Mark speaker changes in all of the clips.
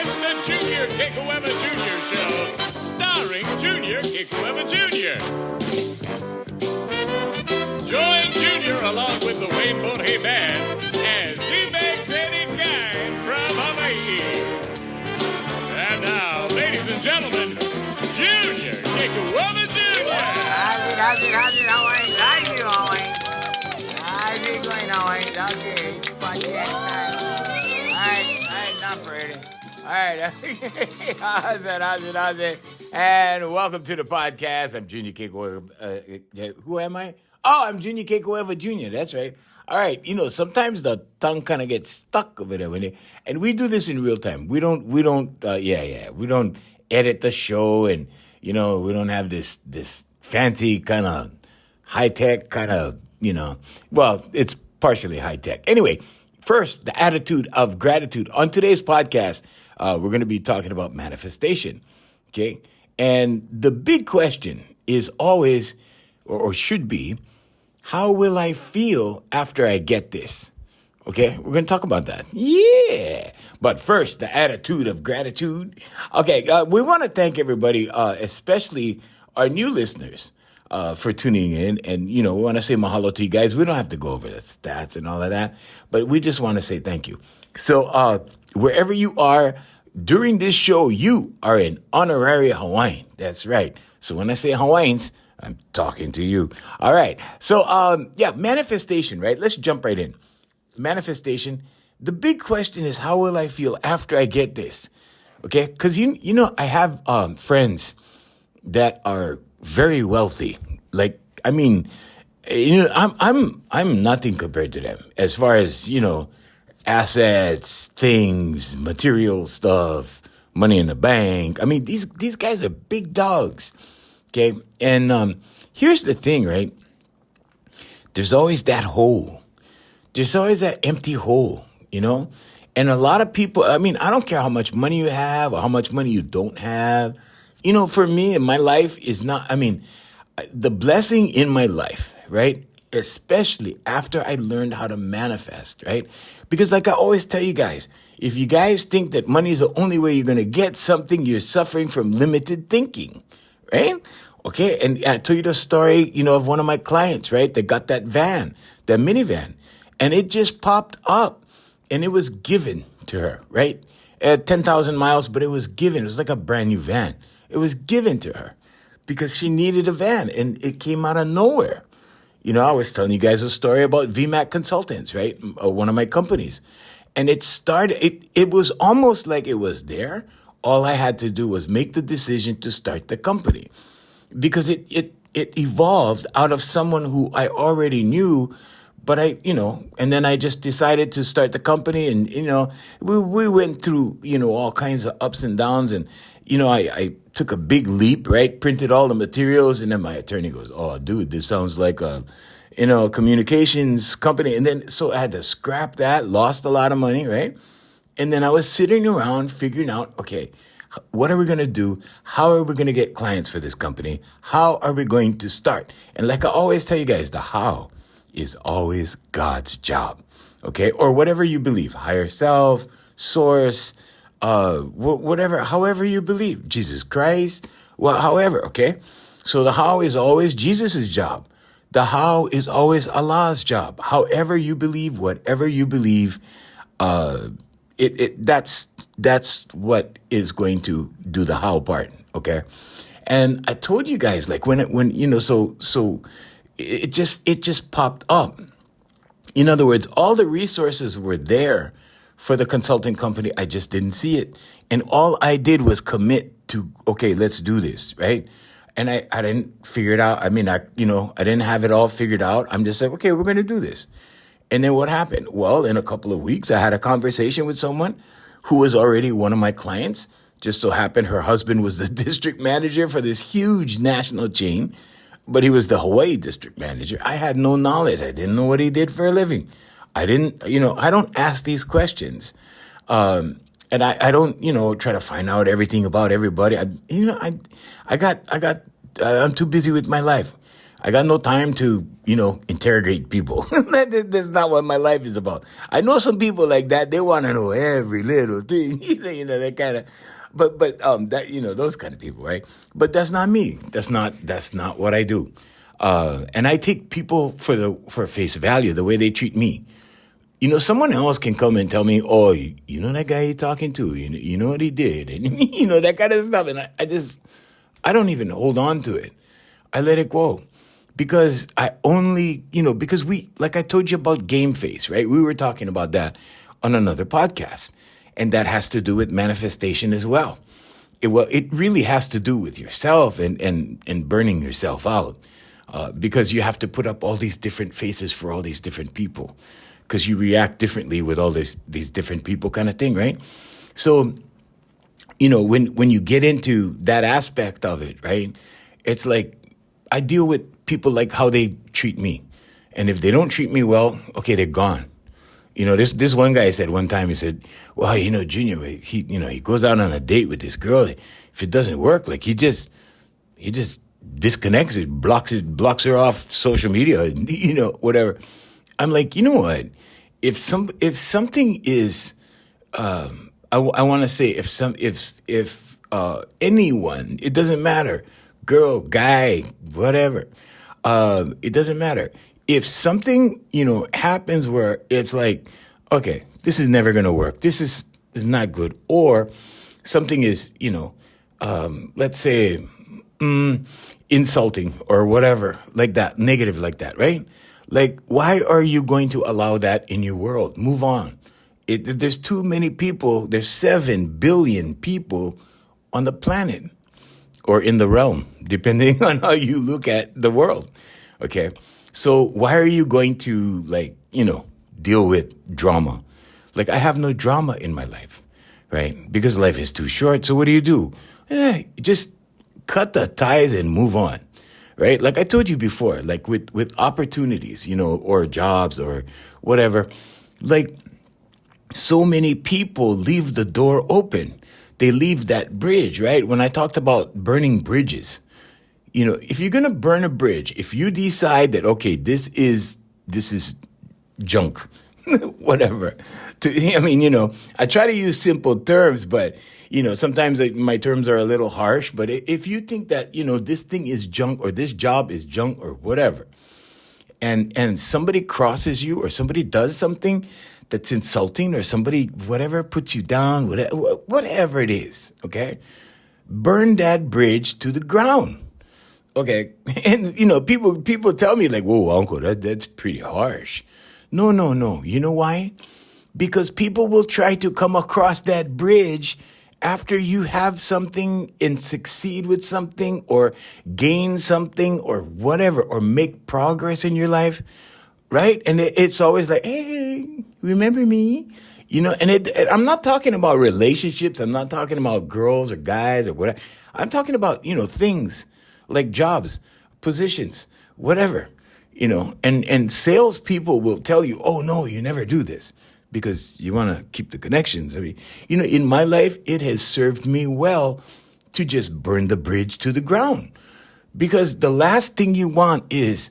Speaker 1: It's the Junior Kekuewa Jr. Show, starring Junior Kekuewa Jr. Join Junior along with the Rainbow Hay Band as he makes any kind from Hawaii. And now, ladies and gentlemen, Junior Kekuewa Jr.
Speaker 2: How's it going? Okay, podcast time. Alright, not pretty. Alright, how's it? And welcome to the podcast. I'm Junior Kekuewa. Who am I? Oh, I'm Junior Kekuewa Jr. That's right. All right, sometimes the tongue kind of gets stuck over there and we do this in real time. We don't edit the show, and we don't have this fancy kind of high tech kind of well, it's partially high tech. Anyway, first, the attitude of gratitude. On today's podcast, we're going to be talking about manifestation. Okay, and the big question is always, or should be, how will I feel after I get this? Okay, we're going to talk about that. Yeah. But first, the attitude of gratitude. Okay, we want to thank everybody, especially our new listeners, for tuning in. And, we want to say mahalo to you guys. We don't have to go over the stats and all of that, but we just want to say thank you. So wherever you are during this show, you are an honorary Hawaiian. That's right. So when I say Hawaiians, I'm talking to you. All right. So, manifestation, right? Let's jump right in. Manifestation. The big question is, how will I feel after I get this? Okay. Cause I have, friends that are very wealthy. Like, I'm nothing compared to them as far as, assets, things, material stuff, money in the bank. I mean, these guys are big dogs. Okay. And here's the thing, right? There's always that hole. There's always that empty hole, And a lot of people, I don't care how much money you have or how much money you don't have. For me in my life is not, the blessing in my life, right? Especially after I learned how to manifest, right? Because like I always tell you guys, if you guys think that money is the only way you're going to get something, you're suffering from limited thinking, right? Okay. And I told you the story, of one of my clients, right? That got that minivan, and it just popped up and it was given to her, right? At 10,000 miles, but it was given. It was like a brand new van. It was given to her because she needed a van, and it came out of nowhere. I was telling you guys a story about VMAC Consultants, right? One of my companies. And it was almost like it was there. All I had to do was make the decision to start the company because it evolved out of someone who I already knew, but and then I just decided to start the company, and, we went through, all kinds of ups and downs, and, I took a big leap, right? Printed all the materials, and then my attorney goes, "Oh, dude, this sounds like a communications company." And then, so I had to scrap that, lost a lot of money, right? And then I was sitting around figuring out, okay, what are we going to do? How are we going to get clients for this company? How are we going to start? And like I always tell you guys, the how is always God's job, okay? Or whatever you believe, higher self, source, whatever, however you believe, Jesus Christ, well, however, okay? So the how is always Jesus's job. The how is always Allah's job. However you believe, whatever you believe, that's what is going to do the how part, okay? And I told you guys, like so it just popped up. In other words, all the resources were there for the consulting company. I just didn't see it. And all I did was commit to, okay, let's do this, right? And I didn't figure it out. I didn't have it all figured out. I'm just like, okay, we're going to do this. And then what happened? Well, in a couple of weeks, I had a conversation with someone who was already one of my clients. Just so happened her husband was the district manager for this huge national chain, but he was the Hawaii district manager. I had no knowledge. I didn't know what he did for a living. I don't ask these questions. And I don't, try to find out everything about everybody. I'm too busy with my life. I got no time to, interrogate people. That's not what my life is about. I know some people like that. They want to know every little thing. That kind of, those kind of people, right? But that's not me. That's not what I do. And I take people for face value, the way they treat me. Someone else can come and tell me, oh, you know that guy you're talking to, you know what he did, and that kind of stuff. And I don't even hold on to it. I let it go because because like I told you about game face, right? We were talking about that on another podcast, and that has to do with manifestation as well. It really has to do with yourself and burning yourself out, because you have to put up all these different faces for all these different people, because you react differently with all these different people, kind of thing, right? So, when you get into that aspect of it, right, it's like I deal with people like how they treat me. And if they don't treat me well, okay, they're gone. This one guy said one time, he said, well, Junior, he goes out on a date with this girl. If it doesn't work, like he just disconnects it, blocks her off social media, whatever. I'm like, you know what? If something is, I want to say if anyone, it doesn't matter, girl, guy, whatever, it doesn't matter. If something, happens where it's like, okay, this is never going to work. This is not good. Or something is, let's say, insulting or whatever, like that, negative like that, right? Like, why are you going to allow that in your world? Move on. There's too many people. There's 7 billion people on the planet or in the realm, depending on how you look at the world. Okay. So why are you going to deal with drama? Like, I have no drama in my life, right? Because life is too short. So what do? Just cut the ties and move on, right? Like I told you before, like with opportunities, or jobs or whatever, like so many people leave the door open. They leave that bridge, right? When I talked about burning bridges, if you're going to burn a bridge, if you decide that, okay, this is junk, whatever. I try to use simple terms, but, sometimes my terms are a little harsh. But if you think that, this thing is junk or this job is junk or whatever, and somebody crosses you or somebody does something that's insulting or somebody, whatever, puts you down, whatever it is, okay, burn that bridge to the ground. Okay. And, people tell me like, whoa, uncle, that's pretty harsh. No. You know why? Because people will try to come across that bridge after you have something and succeed with something or gain something or whatever, or make progress in your life. Right. And it's always like, hey, remember me? And I'm not talking about relationships. I'm not talking about girls or guys or whatever. I'm talking about, things like jobs, positions, whatever, and salespeople will tell you, oh, no, you never do this because you want to keep the connections. I mean, in my life, it has served me well to just burn the bridge to the ground, because the last thing you want is,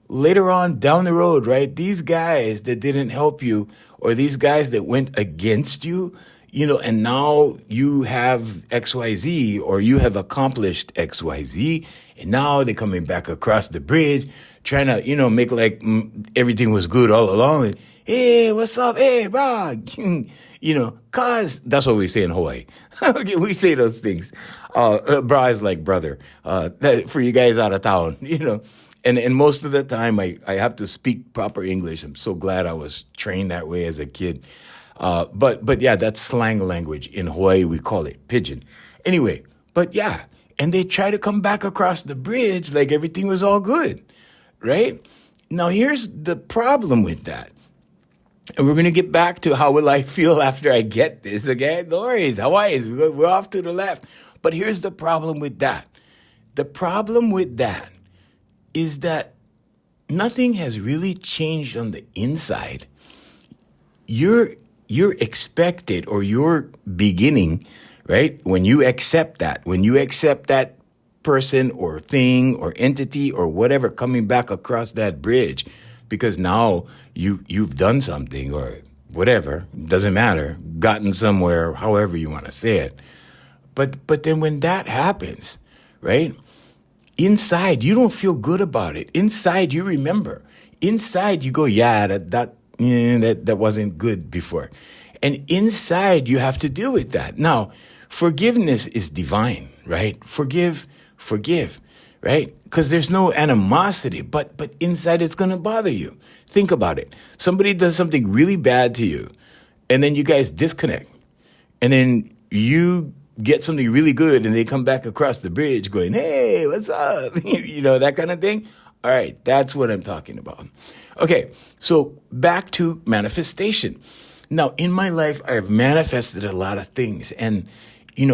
Speaker 2: later on down the road, right? These guys that didn't help you or these guys that went against you, and now you have XYZ or you have accomplished XYZ, and now they're coming back across the bridge trying to, make like everything was good all along. And, hey, what's up? Hey, bro. Cause that's what we say in Hawaii. Okay, we say those things. Bro is like brother, for you guys out of town, And most of the time I have to speak proper English. I'm so glad I was trained that way as a kid. But yeah, that's slang language. In Hawaii, we call it pidgin. Anyway, but yeah, and they try to come back across the bridge like everything was all good, right? Now, here's the problem with that. And we're going to get back to how will I feel after I get this, okay? No worries, Hawaiians, we're off to the left. But here's the problem with that. The problem with that is that nothing has really changed on the inside. You're expected, or you're beginning, right? When you accept that person or thing or entity or whatever coming back across that bridge, because now you've done something or whatever, doesn't matter, gotten somewhere, however you want to say it. But then when that happens, right? Inside, you don't feel good about it. Inside, you remember. Inside, you go, yeah, that wasn't good before. And inside, you have to deal with that. Now, forgiveness is divine, right? Forgive, right? Because there's no animosity, but inside it's going to bother you. Think about it. Somebody does something really bad to you, and then you guys disconnect. And then you get something really good, and they come back across the bridge going, hey, what's up? That kind of thing. All right, that's what I'm talking about. Okay, so back to manifestation. Now, in my life, I've manifested a lot of things. And,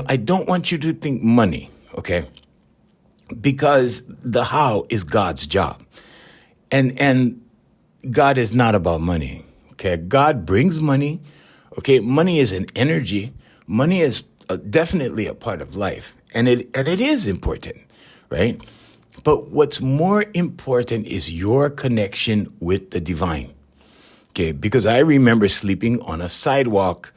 Speaker 2: I don't want you to think money, okay? Because the how is God's job. And God is not about money, okay? God brings money, okay? Money is an energy. Money is definitely a part of life. And it is important, right? But what's more important is your connection with the divine. Okay, because I remember sleeping on a sidewalk,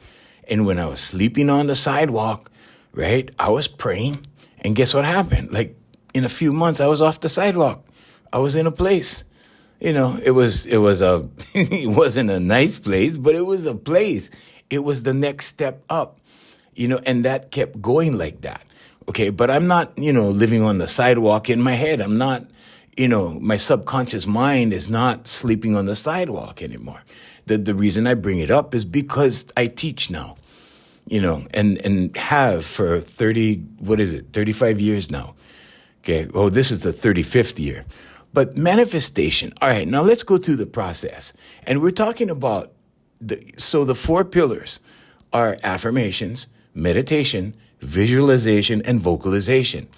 Speaker 2: and when I was sleeping on the sidewalk, right, I was praying, and guess what happened? Like in a few months, I was off the sidewalk. I was in a place. It was it wasn't a nice place, but it was a place. It was the next step up, and that kept going like that. Okay, but I'm not, living on the sidewalk in my head. I'm not, my subconscious mind is not sleeping on the sidewalk anymore. The reason I bring it up is because I teach now, and have for 35 years now. Okay. Oh, this is the 35th year. But manifestation. All right. Now let's go through the process. And we're talking about the 4 pillars are affirmations, meditation, visualization, and vocalization.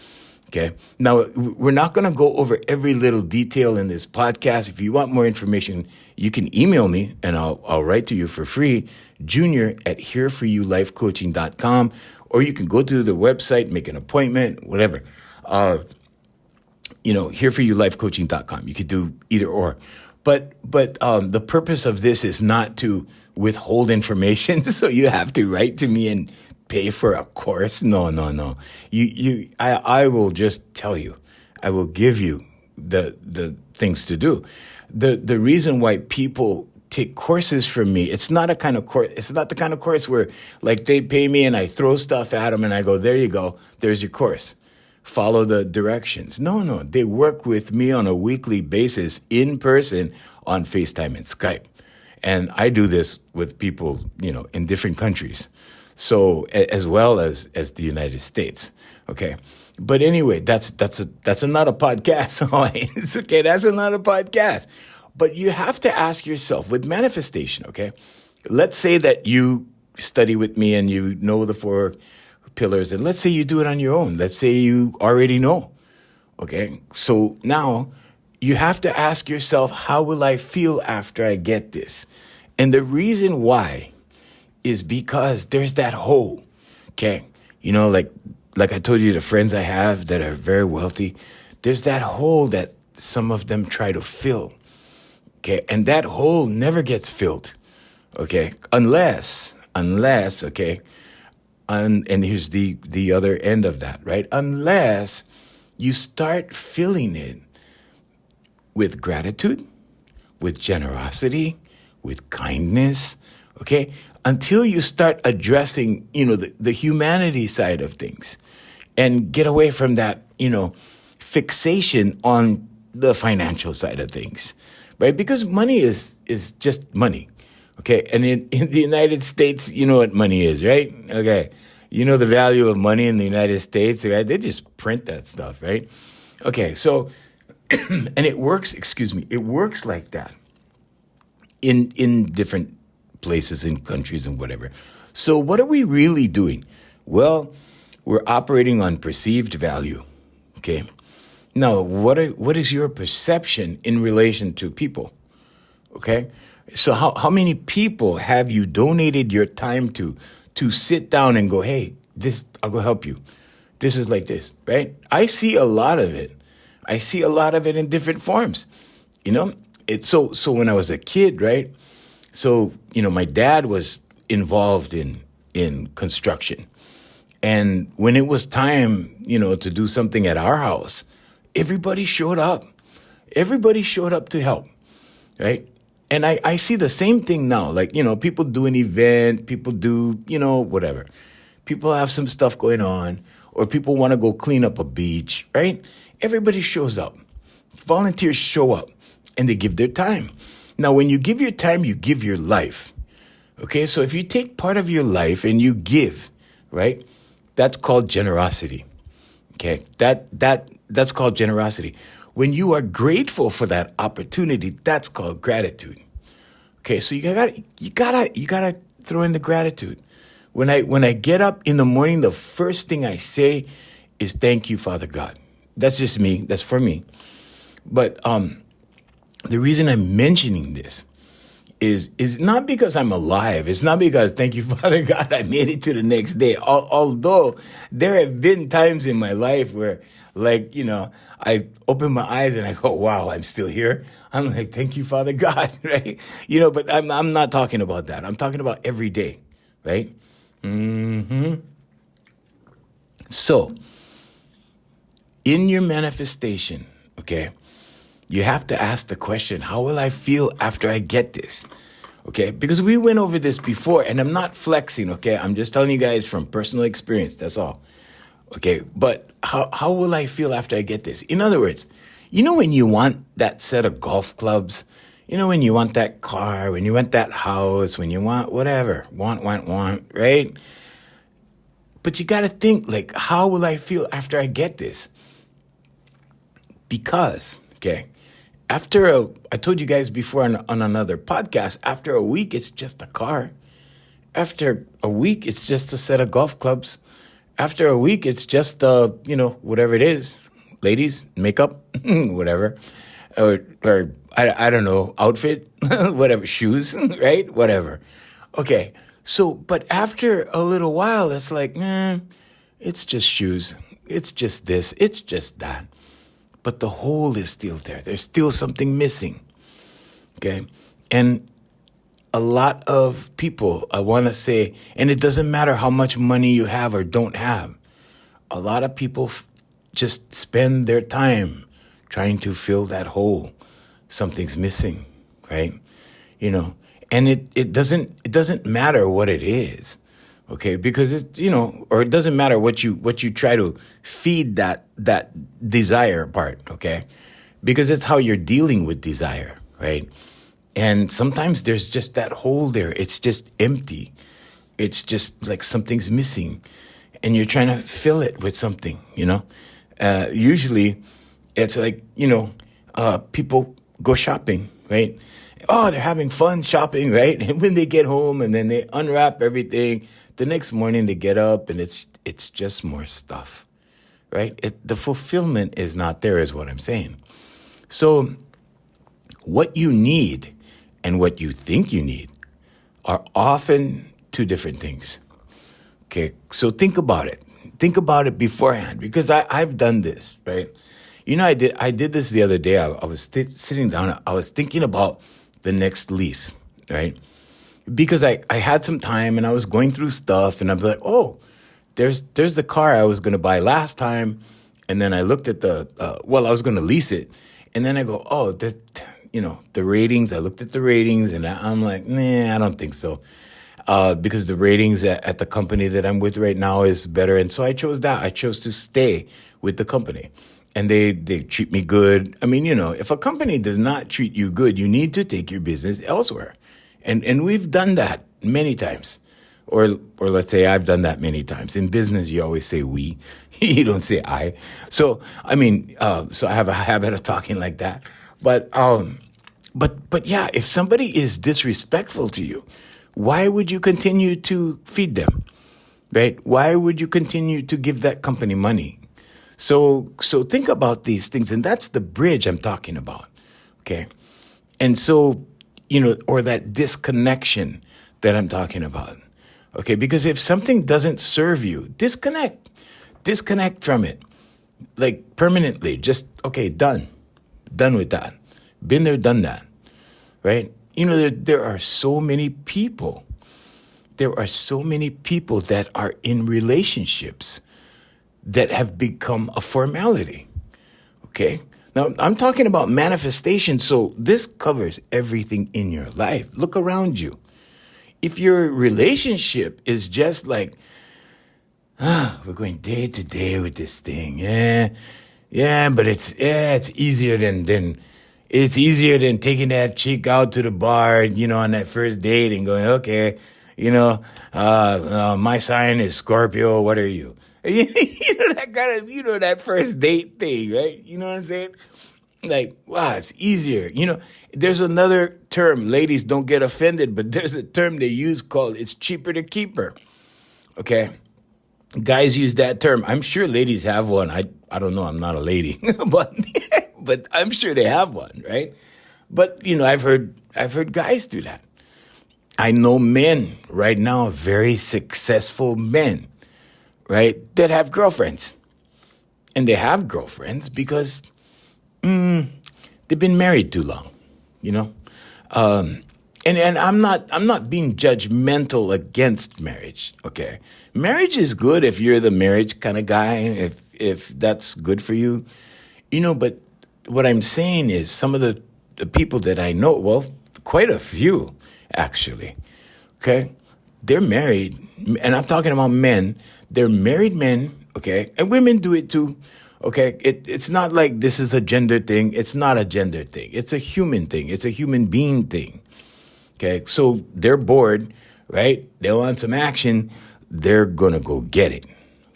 Speaker 2: Okay. Now, we're not going to go over every little detail in this podcast. If you want more information, you can email me and I'll write to you for free, junior@hereforyoulifecoaching.com, or you can go to the website, make an appointment, whatever. Hereforyoulifecoaching.com. You could do either or. But the purpose of this is not to withhold information. So you have to write to me and pay for a course. No. I will just tell you. I will give you the things to do. The reason why people take courses from me, it's not a kind of course. It's not the kind of course where like they pay me and I throw stuff at them and I go, there you go. There's your course. Follow the directions. No. They work with me on a weekly basis in person on FaceTime and Skype. And I do this with people, in different countries. So as well as the United States. Okay. But anyway, that's another podcast. It's okay. That's another podcast. But you have to ask yourself with manifestation. Okay. Let's say that you study with me and you know the 4 pillars, and let's say you do it on your own. Let's say you already know. Okay. So now you have to ask yourself, how will I feel after I get this? And the reason why is because there's that hole. Okay. Like I told you, the friends I have that are very wealthy, there's that hole that some of them try to fill. Okay. And that hole never gets filled. Okay. Unless, okay. And here's the other end of that, right? Unless you start filling it with gratitude, with generosity, with kindness, okay? Until you start addressing, the humanity side of things and get away from that, fixation on the financial side of things, right? Because money is just money, okay? And in the United States, you know what money is, right? Okay. You know the value of money in the United States, right? They just print that stuff, right? Okay, so, and it works like that in different places and countries and whatever. So what are we really doing? Well, we're operating on perceived value, okay? Now, what is your perception in relation to people, okay? So how many people have you donated your time to sit down and go, hey, I'll go help you. this is like this, right? I see a lot of it. I see a lot of it in different forms. You know, it's so when I was a kid, right? So, my dad was involved in construction. And when it was time, to do something at our house, everybody showed up. Everybody showed up to help, right? And I see the same thing now. Like, people do an event, people do, whatever. People have some stuff going on, or people want to go clean up a beach, right? Everybody shows up. Volunteers show up, and they give their time. Now, when you give your time, you give your life. Okay, so if you take part of your life and you give, right, that's called generosity. Okay, that's called generosity. When you are grateful for that opportunity, that's called gratitude. Okay, so you gotta throw in the gratitude. When I get up in the morning, the first thing I say is thank you, Father God. That's just me. That's for me. But the reason I'm mentioning this is not because I'm alive. It's not because, thank you, Father God, I made it to the next day. Although there have been times in my life where, like, I open my eyes and I go, wow, I'm still here. I'm like, thank you, Father God, right? But I'm not talking about that. I'm talking about every day, right? So, in your manifestation, okay, you have to ask the question, how will I feel after I get this? Okay, because we went over this before, and I'm not flexing, okay? I'm just telling you guys from personal experience, that's all. Okay, but how will I feel after I get this? In other words, when you want that set of golf clubs, when you want that car, when you want that house, when you want whatever, want, right? But you got to think, like, how will I feel after I get this? Because, okay, I told you guys before on another podcast, after a week, it's just a car. After a week, it's just a set of golf clubs. After a week, it's just, whatever it is, ladies, makeup, whatever, or I don't know, outfit, whatever, shoes, right? Whatever. Okay. So, but after a little while, it's like, it's just shoes. It's just this. It's just that. But the whole is still there. There's still something missing. Okay. And a lot of people, I want to say, and it doesn't matter how much money you have or don't have, a lot of people just spend their time trying to fill that hole. Something's missing, right? And it doesn't matter what it is, okay? Because or it doesn't matter what you try to feed that desire part, okay? Because it's how you're dealing with desire, right? And sometimes there's just that hole there. It's just empty. It's just like something's missing, and you're trying to fill it with something. Usually, it's like people go shopping, right? Oh, they're having fun shopping, right? And when they get home and then they unwrap everything, the next morning they get up and it's just more stuff, right? The fulfillment is not there, is what I'm saying. So what you need and what you think you need are often two different things. Okay, so think about it. Think about it beforehand, because I've done this, right? I did this the other day. I was sitting down. I was thinking about the next lease, right? Because I had some time and I was going through stuff, and I'm like, oh, there's the car I was going to buy last time. And then I looked at I was going to lease it. And then I go, oh, the ratings. I looked at the ratings and I'm like, nah, I don't think so. Because the ratings at the company that I'm with right now is better. And so I chose that. I chose to stay with the company. And they treat me good. I mean, if a company does not treat you good, you need to take your business elsewhere. And we've done that many times. Or let's say I've done that many times. In business, you always say we. You don't say I. So, so I have a habit of talking like that. But yeah, if somebody is disrespectful to you, why would you continue to feed them, right? Why would you continue to give that company money? So think about these things, and that's the bridge I'm talking about, okay? And so, or that disconnection that I'm talking about, okay? Because if something doesn't serve you, disconnect. Disconnect from it, like permanently. Just, okay, done. Done with that. Been there, done that, right? You know, there are so many people. There are so many people that are in relationships that have become a formality, okay? Now, I'm talking about manifestation, so this covers everything in your life. Look around you. If your relationship is just like, we're going day to day with this thing, but it's easier than it's easier than taking that chick out to the bar, you know, on that first date and going, okay, you know, my sign is Scorpio. What are you? You know, that kind of, you know, that first date thing, right? You know what I'm saying? Like, wow, it's easier. You know, there's another term, ladies don't get offended, but there's a term they use called it's cheaper to keep her. Okay? Guys use that term. I'm sure ladies have one. I don't know, I'm not a lady, but I'm sure they have one, right? But, you know, I've heard guys do that. I know men right now, very successful men, right, that have girlfriends. And they have girlfriends because they've been married too long, you know? And I'm not being judgmental against marriage, okay? Marriage is good if you're the marriage kind of guy, if that's good for you, you know, but what I'm saying is some of the people that I know, well, quite a few, actually, okay? They're married, and I'm talking about men. They're married men, okay? And women do it too, okay? It's not like this is a gender thing. It's not a gender thing. It's a human thing. It's a human being thing, okay? So they're bored, right? They want some action. They're going to go get it,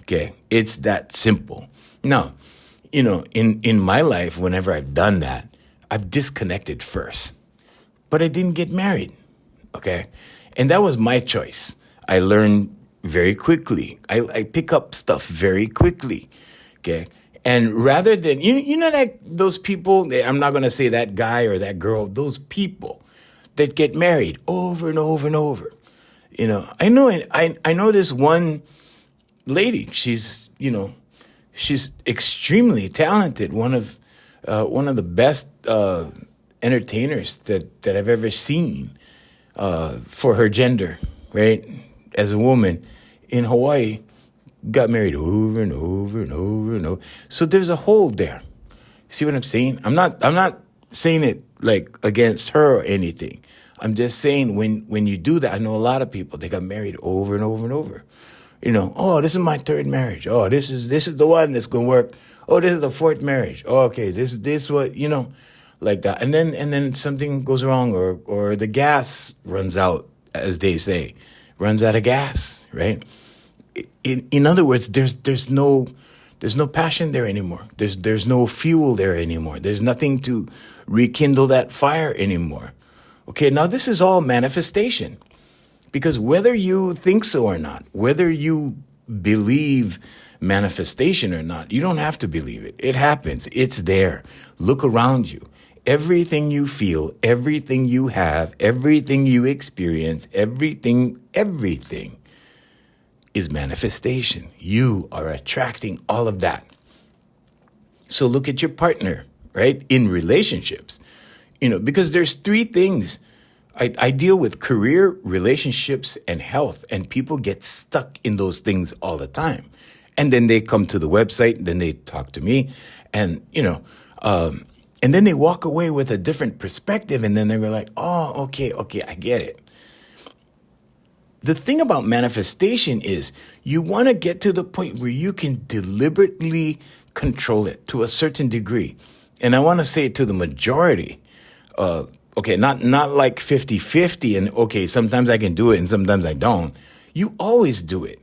Speaker 2: okay? It's that simple. Now, you know, in my life, whenever I've done that, I've disconnected first. But I didn't get married, okay? And that was my choice. I learned very quickly. I pick up stuff very quickly, okay? And rather than, you know that those people, I'm not going to say that guy or that girl, those people that get married over and over and over. You know, I know this one lady, she's extremely talented, one of the best entertainers that I've ever seen for her gender, right? As a woman in Hawaii, got married over and over and over and over. So there's a hole there. See what I'm saying? I'm not saying it like against her or anything. I'm just saying when you do that, I know a lot of people, they got married over and over and over. You know, oh, this is my third marriage. Oh, this is the one that's gonna work. Oh, this is the fourth marriage. Oh, okay, this what, you know, like that. And then something goes wrong or the gas runs out, as they say, runs out of gas, right? In other words, there's no passion there anymore. There's no fuel there anymore. There's nothing to rekindle that fire anymore. Okay, now this is all manifestation. Because whether you think so or not, whether you believe manifestation or not, you don't have to believe it. It happens. It's there. Look around you. Everything you feel, everything you have, everything you experience, everything is manifestation. You are attracting all of that. So look at your partner, right? In relationships, you know, because there's three things. I deal with career, relationships, and health, and people get stuck in those things all the time. And then they come to the website, and then they talk to me, and, you know, and then they walk away with a different perspective, and then they're like, oh, okay, I get it. The thing about manifestation is you want to get to the point where you can deliberately control it to a certain degree. And I want to say it to the majority. Okay, not like 50-50 and okay, sometimes I can do it and sometimes I don't. You always do it.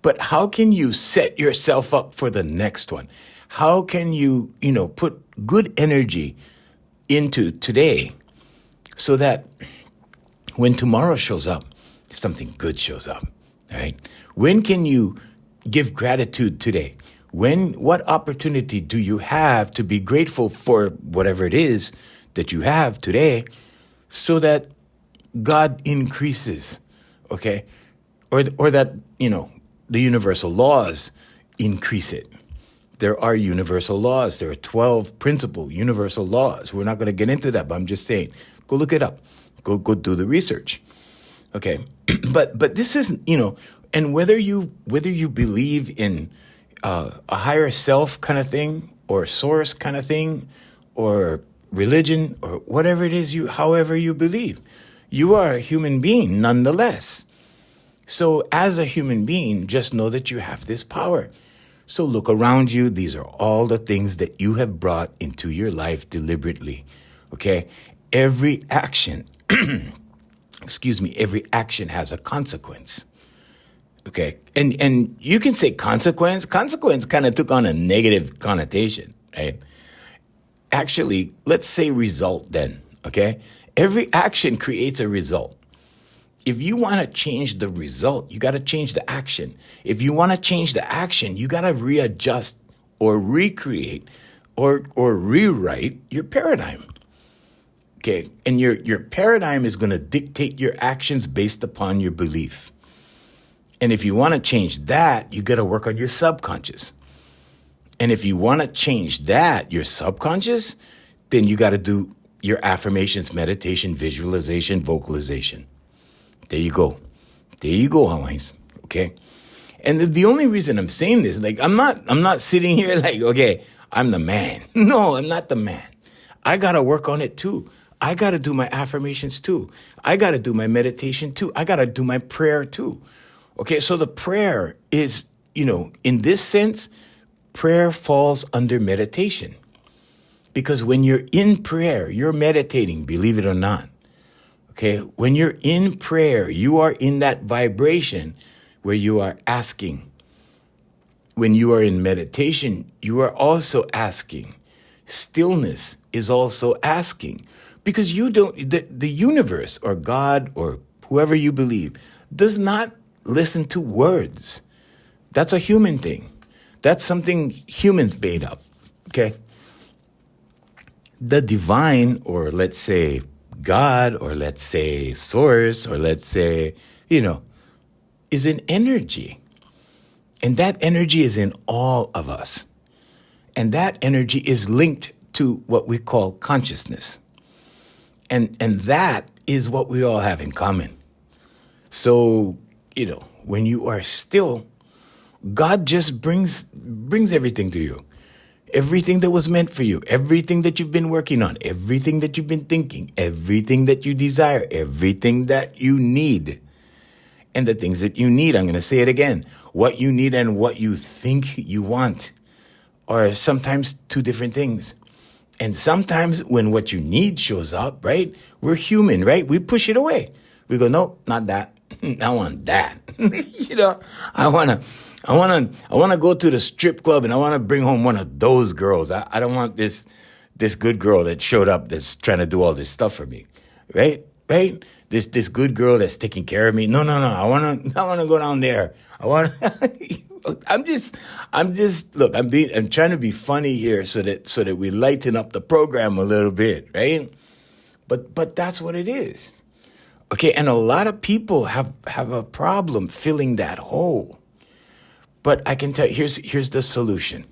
Speaker 2: But how can you set yourself up for the next one? How can you, put good energy into today so that when tomorrow shows up, something good shows up, right? When can you give gratitude today? What opportunity do you have to be grateful for whatever it is that you have today so that God increases, okay? Or that, the universal laws increase it. There are universal laws. There are 12 principal universal laws. We're not going to get into that, but I'm just saying, go look it up. Go do the research. Okay. But this isn't, and whether you believe in a higher self kind of thing or source kind of thing or religion or whatever it is however you believe, you are a human being nonetheless. So as a human being, just know that you have this power. So look around you. These are all the things that you have brought into your life deliberately. Okay? Every action, every action has a consequence. Okay? And you can say consequence. Consequence kind of took on a negative connotation, right? Actually, let's say result then. Okay? Every action creates a result. If you want to change the result, you got to change the action. If you want to change the action, you got to readjust or recreate or rewrite your paradigm. Okay. And your paradigm is going to dictate your actions based upon your belief. And if you want to change that, you got to work on your subconscious. And if you want to change that, your subconscious, then you got to do your affirmations, meditation, visualization, vocalization. There you go. There you go, Hawaiians. Okay. And the only reason I'm saying this, like, I'm not sitting here like, okay, I'm the man. No, I'm not the man. I got to work on it too. I got to do my affirmations too. I got to do my meditation too. I got to do my prayer too. Okay. So the prayer is, in this sense, prayer falls under meditation because when you're in prayer, you're meditating, believe it or not. Okay, when you're in prayer, you are in that vibration where you are asking. When you are in meditation, you are also asking. Stillness is also asking because the universe or God or whoever you believe does not listen to words. That's a human thing. That's something humans made up. Okay. The divine, or let's say God, or let's say source, or let's say, is an energy. And that energy is in all of us. And that energy is linked to what we call consciousness. And that is what we all have in common. So, when you are still, God just brings everything to you. Everything that was meant for you, everything that you've been working on, everything that you've been thinking, everything that you desire, everything that you need. And the things that you need, I'm going to say it again, what you need and what you think you want are sometimes two different things. And sometimes when what you need shows up, right, we're human, right? We push it away. We go, no, not that. I want that. I want to go to the strip club and I want to bring home one of those girls. I don't want this good girl that showed up that's trying to do all this stuff for me, right? Right? This good girl that's taking care of me. No. I want to go down there. I'm trying to be funny here so that we lighten up the program a little bit, right? But that's what it is. Okay, and a lot of people have a problem filling that hole. But I can tell you, here's the solution,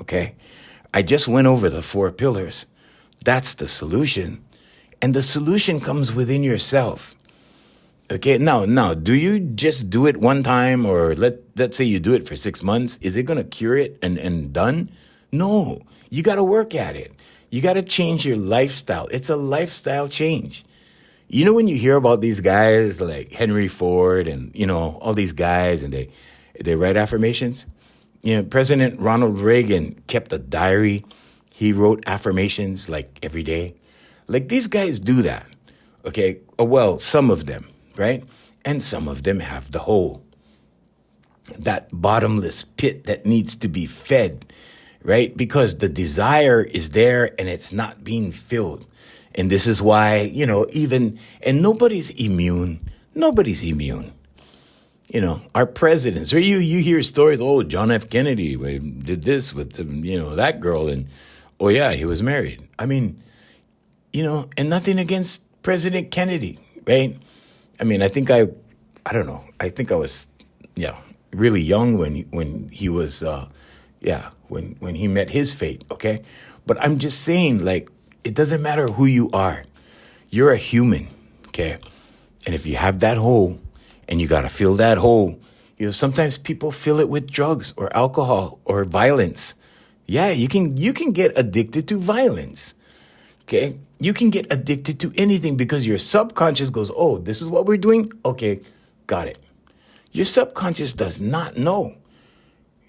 Speaker 2: okay? I just went over the 4 pillars. That's the solution. And the solution comes within yourself. Okay, now, do you just do it one time or let's say you do it for 6 months? Is it going to cure it and done? No, you got to work at it. You got to change your lifestyle. It's a lifestyle change. When you hear about these guys like Henry Ford and, all these guys and they write affirmations. President Ronald Reagan kept a diary. He wrote affirmations like every day. Like these guys do that. Okay. Well, some of them, right? And some of them have the hole. That bottomless pit that needs to be fed, right? Because the desire is there and it's not being filled. And this is why, and nobody's immune. Nobody's immune. Our presidents, or you hear stories, John F. Kennedy did this with, that girl. And, oh, yeah, he was married. I mean, and nothing against President Kennedy, right? I mean, I think I don't know. I think I was, really young when he was, when he met his fate. Okay, but I'm just saying, like, it doesn't matter who you are. You're a human. Okay, and if you have that hole, and you gotta fill that hole, sometimes people fill it with drugs or alcohol or violence. Yeah, you can get addicted to violence. Okay, you can get addicted to anything because your subconscious goes, oh, this is what we're doing. Okay, got it. Your subconscious does not know.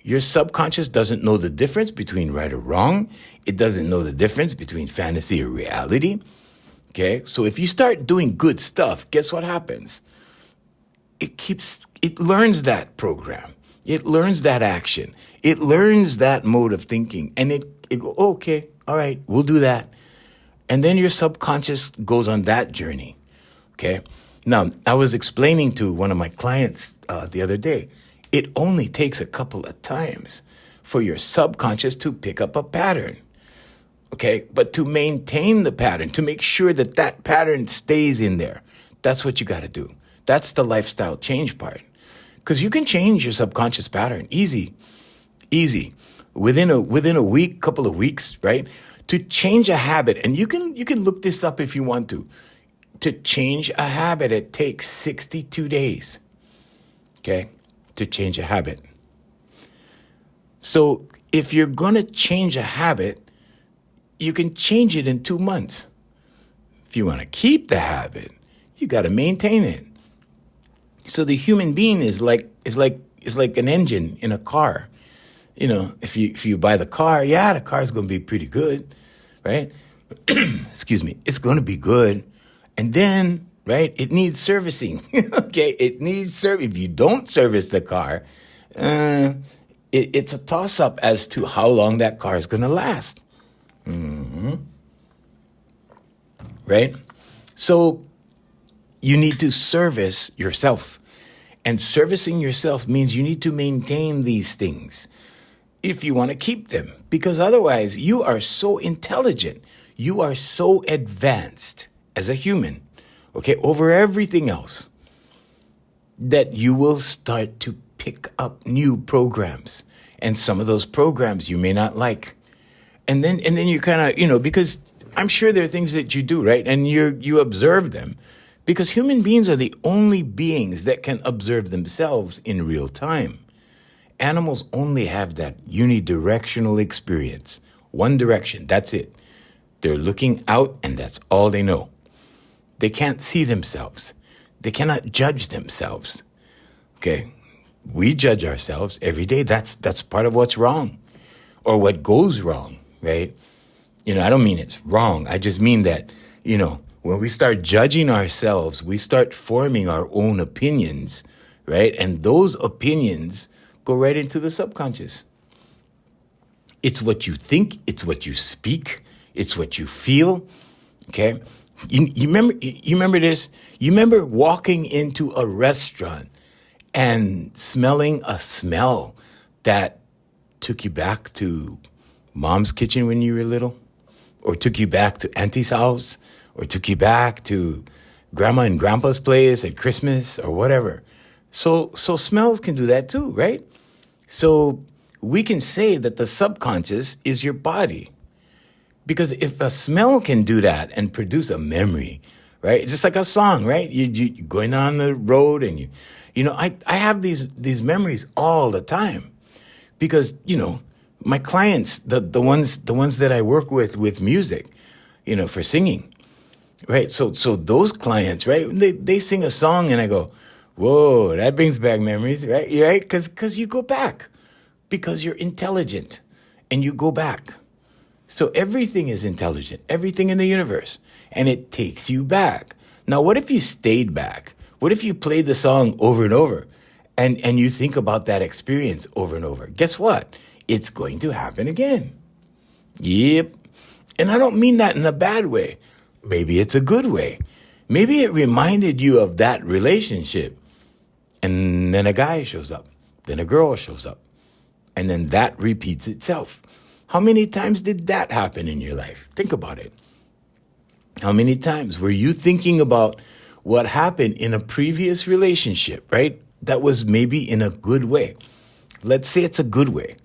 Speaker 2: Your subconscious doesn't know the difference between right or wrong. It doesn't know the difference between fantasy or reality. Okay, so if you start doing good stuff, guess what happens? It learns that program. It learns that action. It learns that mode of thinking. And it go, okay, all right, we'll do that. And then your subconscious goes on that journey. Okay. Now, I was explaining to one of my clients the other day, it only takes a couple of times for your subconscious to pick up a pattern. Okay. But to maintain the pattern, to make sure that that pattern stays in there, that's what you got to do. That's the lifestyle change part. Because you can change your subconscious pattern. Easy. Within a week, couple of weeks, right? To change a habit, and you can look this up if you want to. To change a habit, it takes 62 days. Okay? To change a habit. So if you're gonna change a habit, you can change it in 2 months. If you want to keep the habit, you got to maintain it. So the human being is like an engine in a car. If you buy the car, yeah, the car is going to be pretty good, right? Excuse me, it's going to be good, and then right, it needs servicing. Okay, it needs service. If you don't service the car, it's a toss up as to how long that car is going to last. Right? So you need to service yourself. And servicing yourself means you need to maintain these things if you want to keep them. Because otherwise, you are so intelligent. You are so advanced as a human, okay, over everything else, that you will start to pick up new programs. And some of those programs you may not like. And then you kind of, because I'm sure there are things that you do, right? And you observe them. Because human beings are the only beings that can observe themselves in real time. Animals only have that unidirectional experience. One direction, that's it. They're looking out and that's all they know. They can't see themselves. They cannot judge themselves. Okay? We judge ourselves every day. That's part of what's wrong or what goes wrong, right? I don't mean it's wrong. I just mean that, when we start judging ourselves, we start forming our own opinions, right? And those opinions go right into the subconscious. It's what you think. It's what you speak. It's what you feel. Okay. You remember this? You remember walking into a restaurant and smelling a smell that took you back to mom's kitchen when you were little, or took you back to auntie's house, or took you back to grandma and grandpa's place at Christmas or whatever. So smells can do that too, right? So we can say that the subconscious is your body. Because if a smell can do that and produce a memory, right? It's just like a song, right? You're going on the road and I have these memories all the time. Because, my clients, the ones that I work with music, for singing, right? So those clients, right? They sing a song and I go, whoa, that brings back memories, right? Right? Because you go back, because you're intelligent and you go back. So everything is intelligent, everything in the universe, and it takes you back. Now, what if you stayed back? What if you played the song over and over and you think about that experience over and over? Guess what? It's going to happen again. Yep. And I don't mean that in a bad way. Maybe it's a good way. Maybe it reminded you of that relationship. And then a guy shows up. Then a girl shows up. And then that repeats itself. How many times did that happen in your life? Think about it. How many times were you thinking about what happened in a previous relationship, right? that was maybe in a good way. Let's say it's a good way,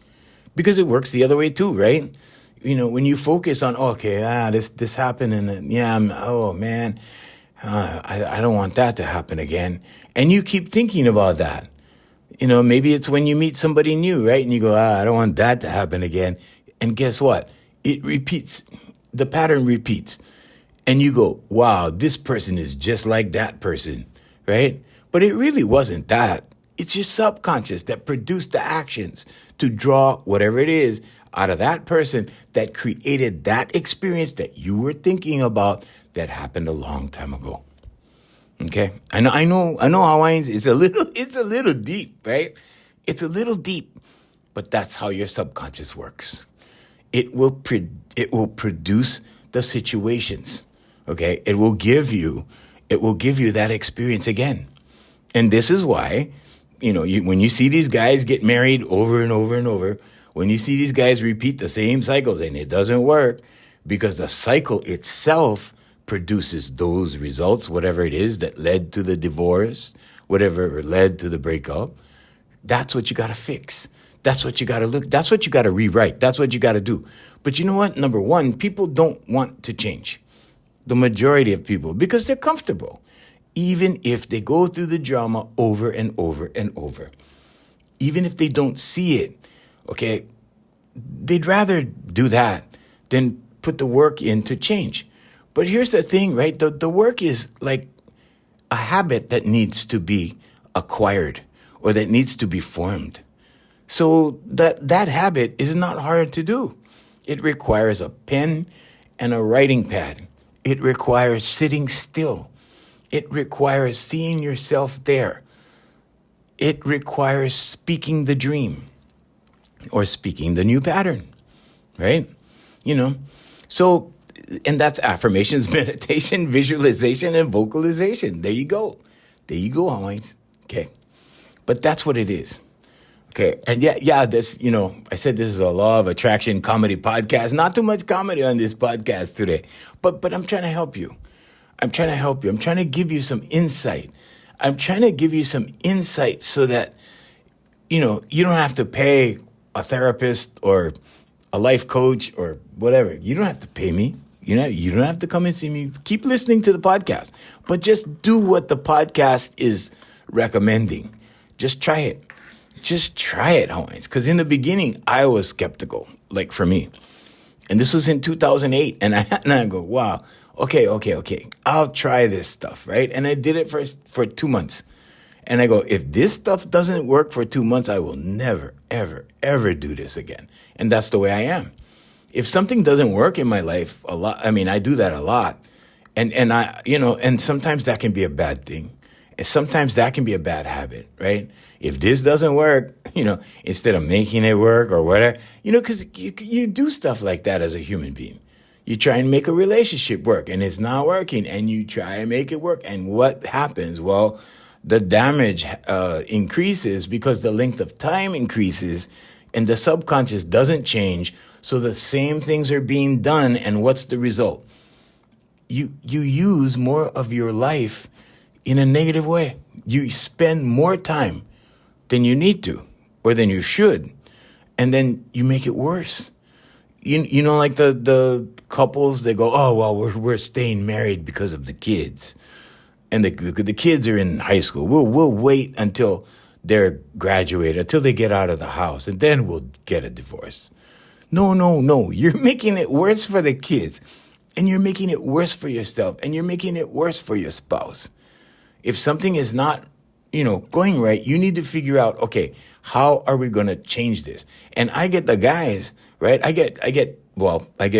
Speaker 2: because it works the other way too, right? When you focus on, okay, this happened, and yeah, oh man, I don't want that to happen again, and you keep thinking about that. Maybe it's when you meet somebody new, right? And you go, I don't want that to happen again. And guess what? It repeats. The pattern repeats. And you go, wow, this person is just like that person, right? But it really wasn't that. It's your subconscious that produced the actions to draw whatever it is out of that person that created that experience that you were thinking about that happened a long time ago. Okay, I know, Hawaiians. It's a little deep, right? It's a little deep, but that's how your subconscious works. It will produce the situations. Okay, it will give you that experience again, and this is why, when you see these guys get married over and over and over, when you see these guys repeat the same cycles and it doesn't work, because the cycle itself produces those results, whatever it is that led to the divorce, whatever led to the breakup. That's what you got to fix. That's what you got to look. That's what you got to rewrite. That's what you got to do. But you know what? Number one, people don't want to change. The majority of people, because they're comfortable, even if they go through the drama over and over and over, even if they don't see it, okay, they'd rather do that than put the work in to change. But here's the thing, right? The work is like a habit that needs to be acquired or that needs to be formed. So that habit is not hard to do. It requires a pen and a writing pad. It requires sitting still. It requires seeing yourself there. It requires speaking the dream or speaking the new pattern, right? So, and that's affirmations, meditation, visualization, and vocalization. There you go. There you go, Hawaiians. Okay. But that's what it is. Okay. And this, I said this is a law of attraction comedy podcast. Not too much comedy on this podcast today, but I'm trying to help you. I'm trying to give you some insight. I'm trying to give you some insight so that, you don't have to pay a therapist or a life coach or whatever. You don't have to pay me. You don't have to come and see me. Keep listening to the podcast, but just do what the podcast is recommending. Just try it. Just try it, Hawaiians. Because in the beginning, I was skeptical, like for me. And this was in 2008. And I go, wow, okay. I'll try this stuff, right? And I did it for 2 months. And I go, if this stuff doesn't work for 2 months, I will never, ever, ever do this again. And that's the way I am. If something doesn't work in my life a lot, I do that a lot. And and sometimes that can be a bad thing. And sometimes that can be a bad habit, right? If this doesn't work, instead of making it work or whatever, because you do stuff like that as a human being. You try and make a relationship work and it's not working, and you try and make it work. And what happens? Well, the damage increases because the length of time increases and the subconscious doesn't change. So the same things are being done. And what's the result? You use more of your life in a negative way. You spend more time than you need to or than you should. And then you make it worse. Like the couples, they go, oh, well, we're staying married because of the kids. And the kids are in high school. We'll wait until they're graduated, until they get out of the house, and then we'll get a divorce. No. You're making it worse for the kids, and you're making it worse for yourself, and you're making it worse for your spouse. If something is not, going right, you need to figure out, okay, how are we going to change this? And I get the guys, right? I get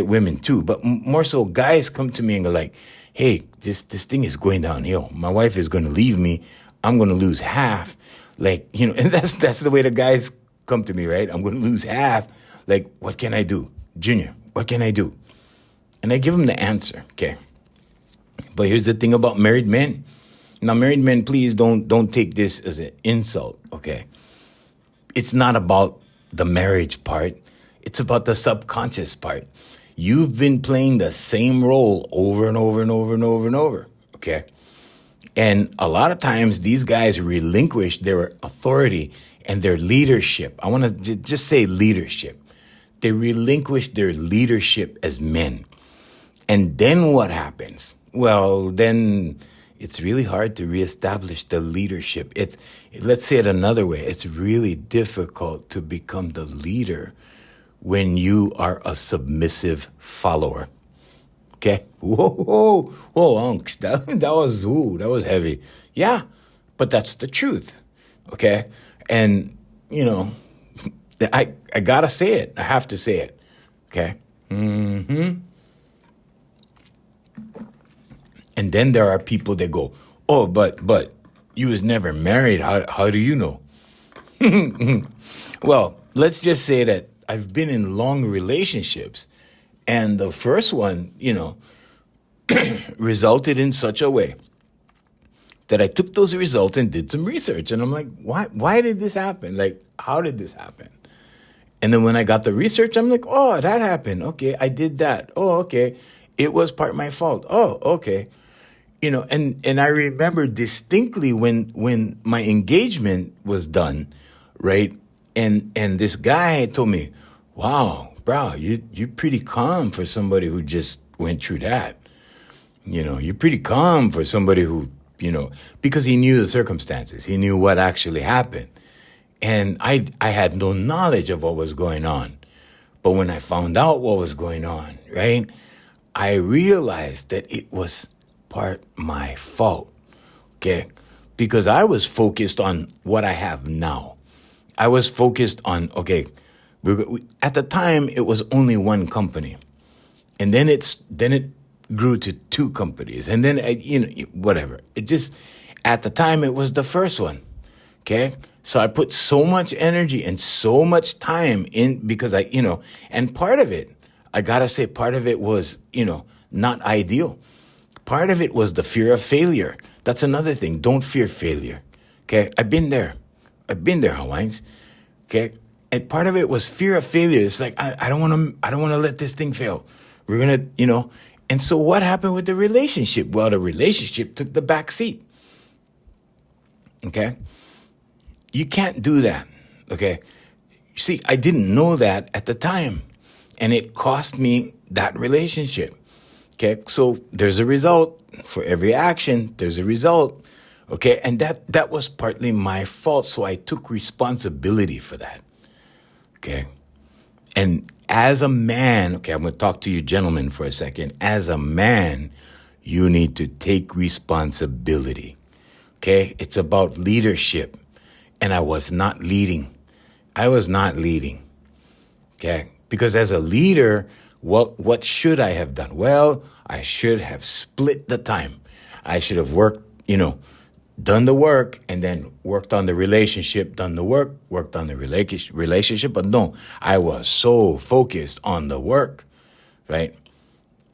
Speaker 2: women too, but more so guys come to me and go like, hey, this thing is going downhill. My wife is going to leave me. I'm going to lose half. And that's the way the guys come to me, right? I'm going to lose half. Like, what can I do? Junior, what can I do? And I give them the answer, okay? But here's the thing about married men. Now, married men, please don't take this as an insult, okay? It's not about the marriage part. It's about the subconscious part. You've been playing the same role over and over and over and over and over, okay? And a lot of times these guys relinquish their authority and their leadership. I want to just say leadership. They relinquish their leadership as men. And then what happens? Well, then it's really hard to reestablish the leadership. Let's say it another way. It's really difficult to become the leader when you are a submissive follower. Okay? Whoa, unks. That was heavy. Yeah, but that's the truth. Okay? And, I gotta say it. I have to say it. Okay? Mm-hmm. And then there are people that go, oh, but you was never married. How do you know? Well, let's just say that I've been in long relationships, and the first one, resulted in such a way that I took those results and did some research. And I'm like, why did this happen? Like, how did this happen? And then when I got the research, I'm like, oh, that happened. Okay, I did that. Oh, okay. It was part my fault. Oh, okay. And I remember distinctly when my engagement was done, right? And this guy told me, wow, bro, you're pretty calm for somebody who just went through that. You're pretty calm for somebody who, because he knew the circumstances. He knew what actually happened. And I had no knowledge of what was going on. But when I found out what was going on, right, I realized that it was part my fault, okay? Because I was focused on what I have now. I was focused on, okay, at the time, it was only one company. And then it grew to two companies. And then, whatever. At the time, it was the first one, okay? So I put so much energy and so much time in because and part of it, I gotta say, part of it was, not ideal. Part of it was the fear of failure. That's another thing. Don't fear failure. Okay. I've been there, Hawaiians. Okay. And part of it was fear of failure. It's like, I don't want to let this thing fail. We're going to, and so what happened with the relationship? Well, the relationship took the back seat. Okay. You can't do that. Okay. See, I didn't know that at the time, and it cost me that relationship. Okay, so there's a result. For every action, there's a result. Okay, and that was partly my fault, so I took responsibility for that. Okay, and as a man, okay, I'm going to talk to you gentlemen for a second. As a man, you need to take responsibility. Okay, it's about leadership, and I was not leading. Okay, because as a leader, what should I have done? Well, I should have split the time. I should have worked, done the work and then worked on the relationship, done the work, worked on the relationship. But no, I was so focused on the work, right?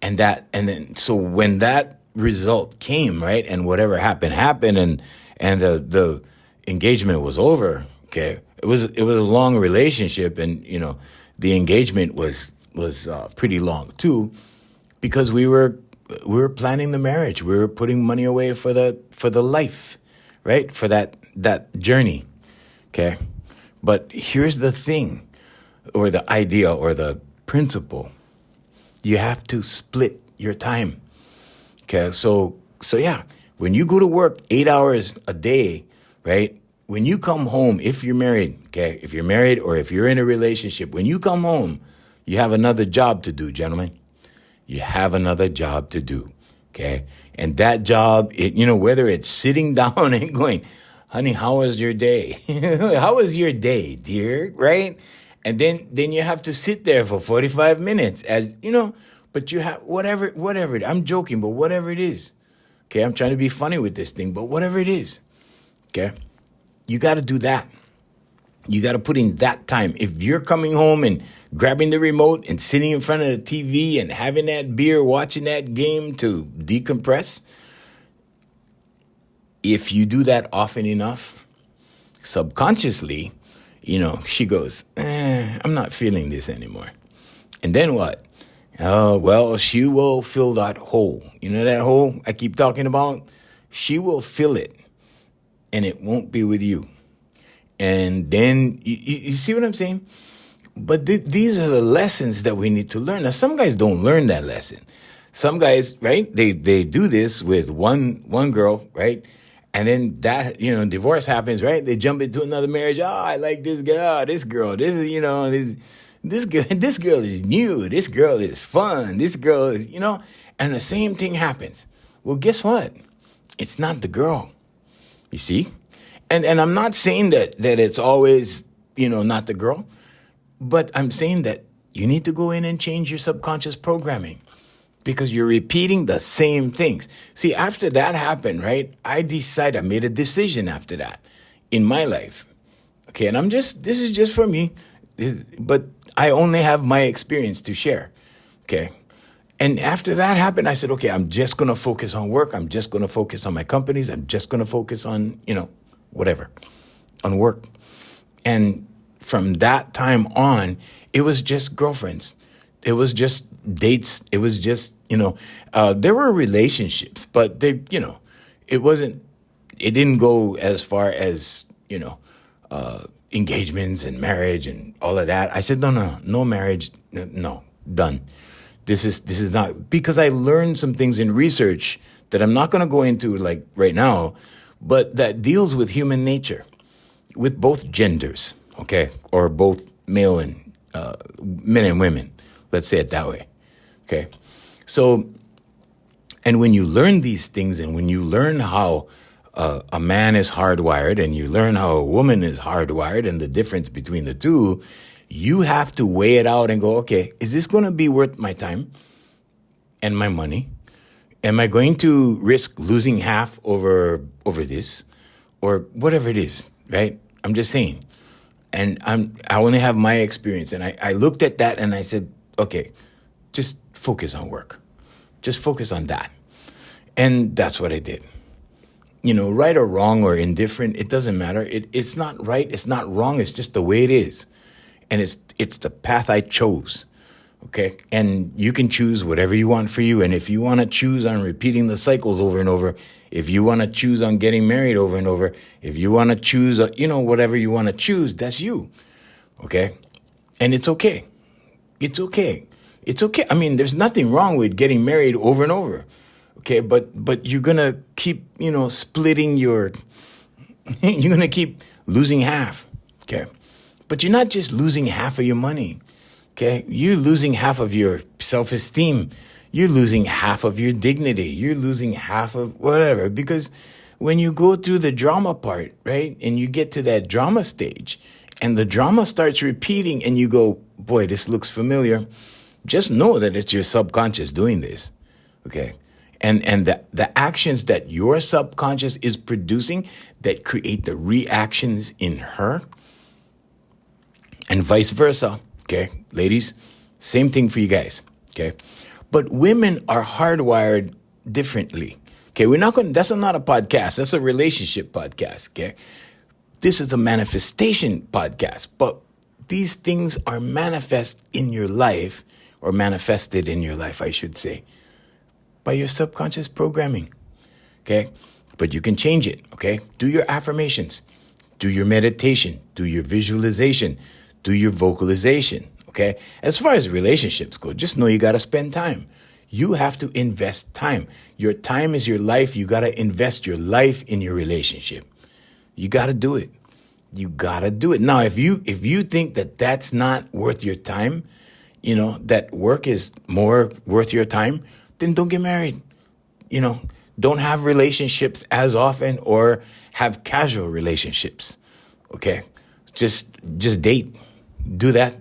Speaker 2: And then so when that result came, right, and whatever happened, and the engagement was over, okay? It was a long relationship, and the engagement was pretty long too, because we were planning the marriage. We were putting money away for the life, right? For that journey. Okay. But here's the thing, or the idea, or the principle. You have to split your time. Okay. So yeah, when you go to work 8 hours a day, right? When you come home, if you're married, okay, if you're married or if you're in a relationship, when you come home, you have another job to do, gentlemen. You have another job to do, okay? And that job, whether it's sitting down and going, honey, how was your day? How was your day, dear, right? And then you have to sit there for 45 minutes but you have whatever, I'm joking, but whatever it is, okay? I'm trying to be funny with this thing, but whatever it is, okay? You got to do that. You got to put in that time. If you're coming home and grabbing the remote and sitting in front of the TV and having that beer, watching that game to decompress, if you do that often enough, subconsciously, she goes, I'm not feeling this anymore. And then what? Well, she will fill that hole. You know that hole I keep talking about? she will feel it, and it won't be with you. And then, you see what I'm saying? But these are the lessons that we need to learn. Now, some guys don't learn that lesson. Some guys, right? They do this with one girl, right? And then that, divorce happens, right? They jump into another marriage. Oh, I like this girl. This girl. This is, this girl. This girl is new. This girl is fun. This girl is, and the same thing happens. Well, guess what? It's not the girl. You see? And I'm not saying that it's always, not the girl, but I'm saying that you need to go in and change your subconscious programming because you're repeating the same things. See, after that happened, right, I made a decision after that in my life. Okay, and this is just for me, but I only have my experience to share. Okay. And after that happened, I said, okay, I'm just going to focus on work. I'm just going to focus on my companies. I'm just going to focus on, whatever, on work. And from that time on, it was just girlfriends. It was just dates. It was just, there were relationships, but it didn't go as far as, engagements and marriage and all of that. I said, no marriage. No, done. This is not, because I learned some things in research that I'm not going to go into like right now, but that deals with human nature, with both genders, okay, or both male and men and women. Let's say it that way, okay. So, and when you learn these things, and when you learn how a man is hardwired, and you learn how a woman is hardwired, and the difference between the two, you have to weigh it out and go, okay, is this going to be worth my time and my money? Am I going to risk losing half over this, or whatever it is, right? I'm just saying. And I only have my experience. And I looked at that and I said, okay, just focus on work. Just focus on that. And that's what I did. Right or wrong or indifferent, it doesn't matter. It's not right. It's not wrong. It's just the way it is. And it's the path I chose, okay? And you can choose whatever you want for you. And if you want to choose on repeating the cycles over and over, if you want to choose on getting married over and over, if you want to choose, whatever you want to choose, that's you, okay? And it's okay. It's okay. It's okay. I mean, there's nothing wrong with getting married over and over, okay? But you're going to keep, splitting you're going to keep losing half, okay? But you're not just losing half of your money, okay? You're losing half of your self-esteem. You're losing half of your dignity. You're losing half of whatever. Because when you go through the drama part, right, and you get to that drama stage, and the drama starts repeating, and you go, boy, this looks familiar, just know that it's your subconscious doing this, okay? And the actions that your subconscious is producing that create the reactions in her, and vice versa, okay? Ladies, same thing for you guys, okay? But women are hardwired differently, okay? That's not a podcast. That's a relationship podcast, okay? This is a manifestation podcast, but these things are manifested in your life, I should say, by your subconscious programming, okay? But you can change it, okay? Do your affirmations, do your meditation, do your visualization, do your vocalization, okay? As far as relationships go, just know you got to spend time. You have to invest time. Your time is your life. You got to invest your life in your relationship. You got to do it. You got to do it. Now, if you think that that's not worth your time, that work is more worth your time, then don't get married. Don't have relationships as often, or have casual relationships, okay? Just date. Do that.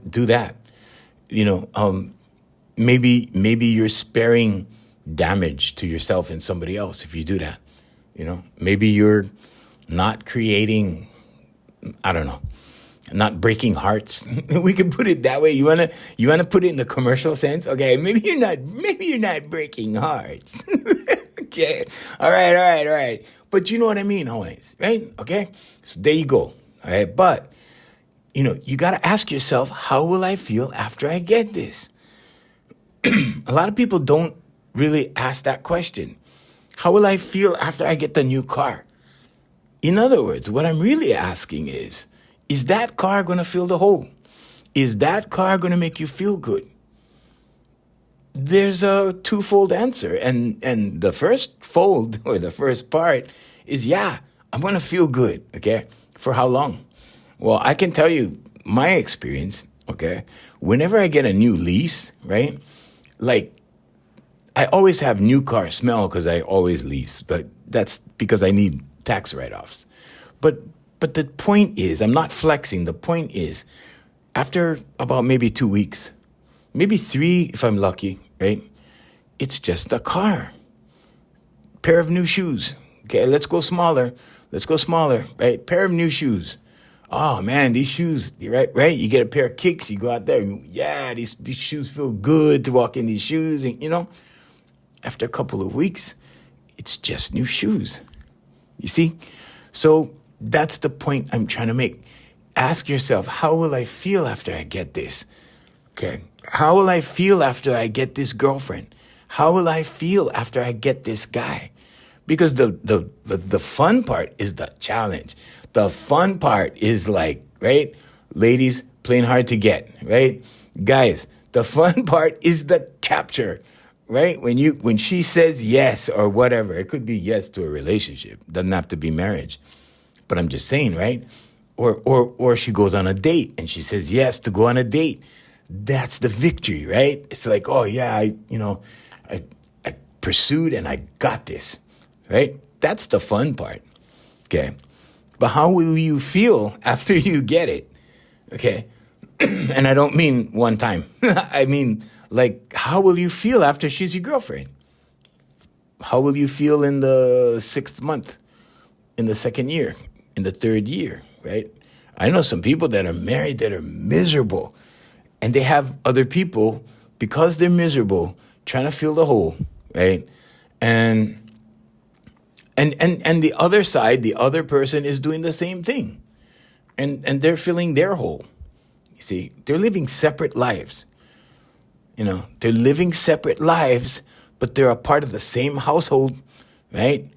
Speaker 2: Maybe you're sparing damage to yourself and somebody else if you do that. Maybe you're not creating, I don't know, not breaking hearts. We could put it that way. You wanna put it in the commercial sense? Okay, maybe you're not breaking hearts. Okay. All right. But you know what I mean, always, right? Okay. So there you go. All right. But you got to ask yourself, how will I feel after I get this? A lot of people don't really ask that question. How will I feel after I get the new car? In other words, what I'm really asking is that car going to fill the hole? Is that car going to make you feel good? There's a twofold answer. And the first fold or the first part is, yeah, I'm going to feel good. Okay. For how long? Well, I can tell you my experience. Okay. Whenever I get a new lease, right? Like I always have new car smell because I always lease, but that's because I need tax write-offs. But the point is, I'm not flexing. The point is, after about maybe 2 weeks, maybe 3 if I'm lucky, right? It's just a car. Pair of new shoes. Okay, let's go smaller. Let's go smaller, right? Pair of new shoes. Oh man, these shoes, right? You get a pair of kicks, you go out there, and, yeah, these shoes feel good to walk in these shoes, and after a couple of weeks, it's just new shoes. You see? So that's the point I'm trying to make. Ask yourself, how will I feel after I get this? Okay. How will I feel after I get this girlfriend? How will I feel after I get this guy? Because the fun part is the challenge. The fun part is like, right? Ladies, playing hard to get, right? Guys, the fun part is the capture, right? When she says yes or whatever, it could be yes to a relationship. Doesn't have to be marriage. But I'm just saying, right? Or she goes on a date and she says yes to go on a date. That's the victory, right? It's like, oh yeah, I pursued and I got this, right? That's the fun part, okay? But how will you feel after you get it, okay? And I don't mean one time. I mean, like, how will you feel after she's your girlfriend? How will you feel in the 6th month, in the 2nd year, in the 3rd year, right? I know some people that are married that are miserable, and they have other people, because they're miserable, trying to fill the hole, right? And the other side, the other person is doing the same thing. And they're filling their hole. You see, they're living separate lives. They're living separate lives, but they're a part of the same household, right?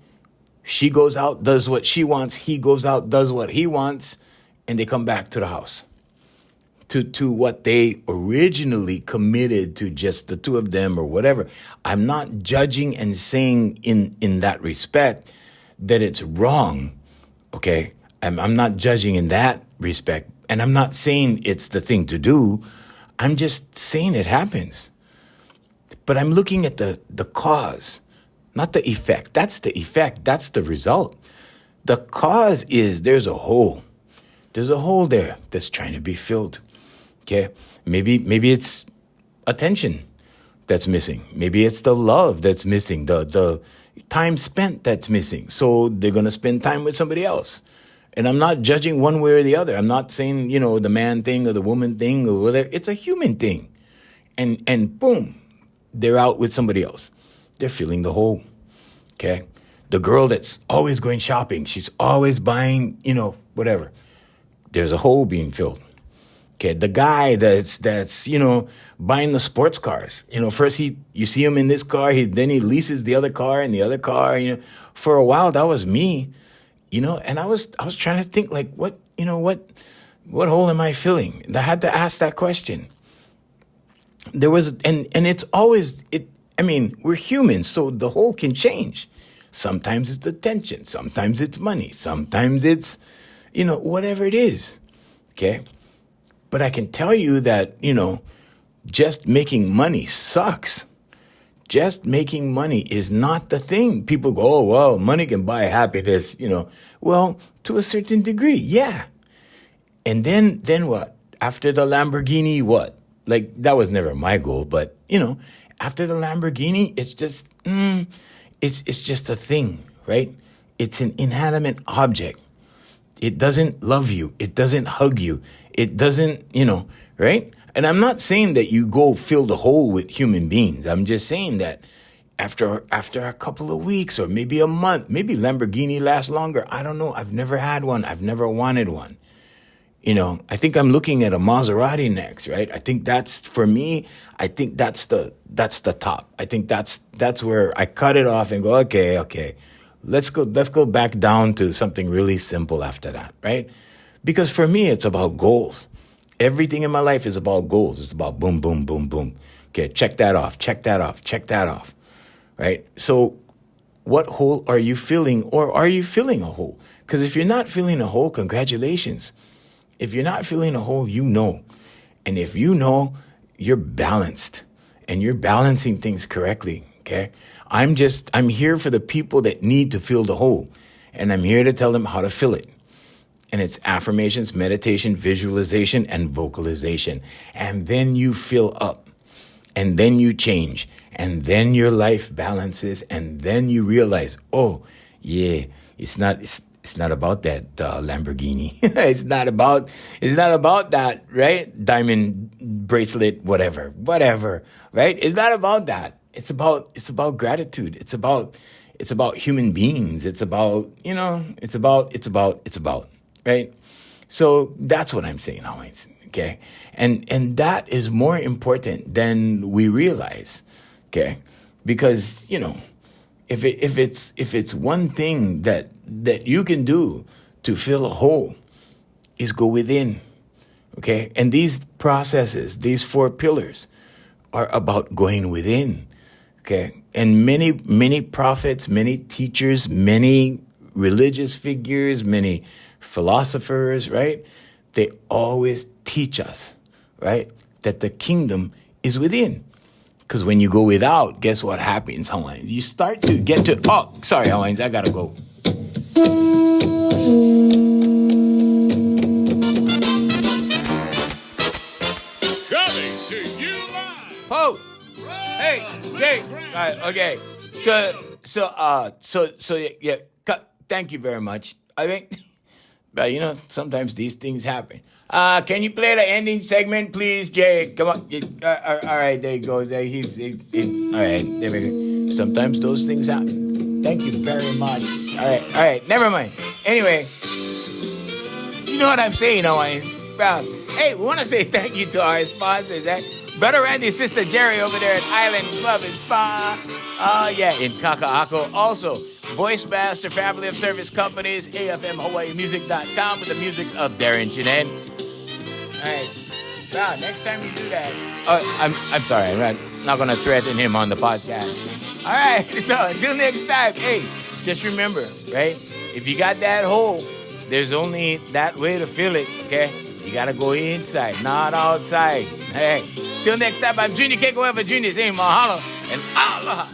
Speaker 2: She goes out, does what she wants. He goes out, does what he wants, and they come back to the house. To what they originally committed to, just the two of them or whatever. I'm not judging and saying in that respect that it's wrong, okay? I'm not judging in that respect. And I'm not saying it's the thing to do. I'm just saying it happens. But I'm looking at the cause, not the effect. That's the effect. That's the result. The cause is there's a hole. There's a hole there that's trying to be filled. Okay, maybe it's attention that's missing. Maybe it's the love that's missing, the time spent that's missing. So they're going to spend time with somebody else. And I'm not judging one way or the other. I'm not saying, the man thing or the woman thing or whatever. It's a human thing. And boom, they're out with somebody else. They're filling the hole. Okay, the girl that's always going shopping, she's always buying, whatever. There's a hole being filled. Okay, the guy that's buying the sports cars. First you see him in this car, then he leases the other car and the other car. For a while that was me. And I was trying to think like what hole am I filling? And I had to ask that question. There was and it's always we're humans, so the hole can change. Sometimes it's attention, sometimes it's money, sometimes it's whatever it is. Okay? But I can tell you that, just making money sucks. Just making money is not the thing. People go, oh, well, money can buy happiness, Well, to a certain degree, yeah. And then what? After the Lamborghini, what? Like, that was never my goal, but, after the Lamborghini, it's just, it's just a thing, right? It's an inanimate object. It doesn't love you. It doesn't hug you. It doesn't, right? And I'm not saying that you go fill the hole with human beings. I'm just saying that after a couple of weeks or maybe a month, maybe Lamborghini lasts longer. I don't know. I've never had one. I've never wanted one. I think I'm looking at a Maserati next, right? I think that's for me. I think that's the top. I think that's where I cut it off and go, okay, let's go back down to something really simple after that, right? Because for me, it's about goals. Everything in my life is about goals. It's about boom, boom, boom, boom. Okay, check that off, check that off, check that off, right? So what hole are you filling, or are you filling a hole? Because if you're not filling a hole, congratulations. If you're not filling a hole, you know. And if you know, you're balanced and you're balancing things correctly, okay? I'm here for the people that need to fill the hole. And I'm here to tell them how to fill it. And it's affirmations, meditation, visualization, and vocalization. And then you fill up. And then you change. And then your life balances. And then you realize, oh, yeah, it's not about that Lamborghini. It's not about that, right? Diamond bracelet, whatever, right? It's not about that. It's about gratitude. It's about human beings. It's about, right? So that's what I'm saying, always. Okay. And that is more important than we realize. Okay. Because, if it's one thing that you can do to fill a hole is go within. Okay. And these processes, these 4 pillars are about going within. Okay. And many prophets, many teachers, many religious figures, many philosophers, right? They always teach us, right, that the kingdom is within. Because when you go without, guess what happens, Hawaiians? You start to get to... Oh, sorry, Hawaiians, I gotta go.
Speaker 1: Coming to you live.
Speaker 2: Oh, hey, Jay. All right, okay. So, yeah. Thank you very much. I think, but sometimes these things happen. Can you play the ending segment, please, Jay? Come on. All right, there he goes. There he's all right. There we go. Sometimes those things happen. Thank you very much. All right. Never mind. Anyway, you know what I'm saying, Hawaiians. Well, hey, we want to say thank you to our sponsors. Brother Randy, Sister Jerry over there at Island Club and Spa. In Kaka'ako. Also, Voice Master Family of Service Companies, AFMHawaiiMusic.com with the music of Darren Chinen. All right. Wow, next time you do that. I'm sorry. I'm not going to threaten him on the podcast. All right. So until next time, hey, just remember, right? If you got that hole, there's only that way to fill it, okay? You got to go inside, not outside. Hey, till next time, I'm Junior Kekuewa Jr. saying mahalo and aloha.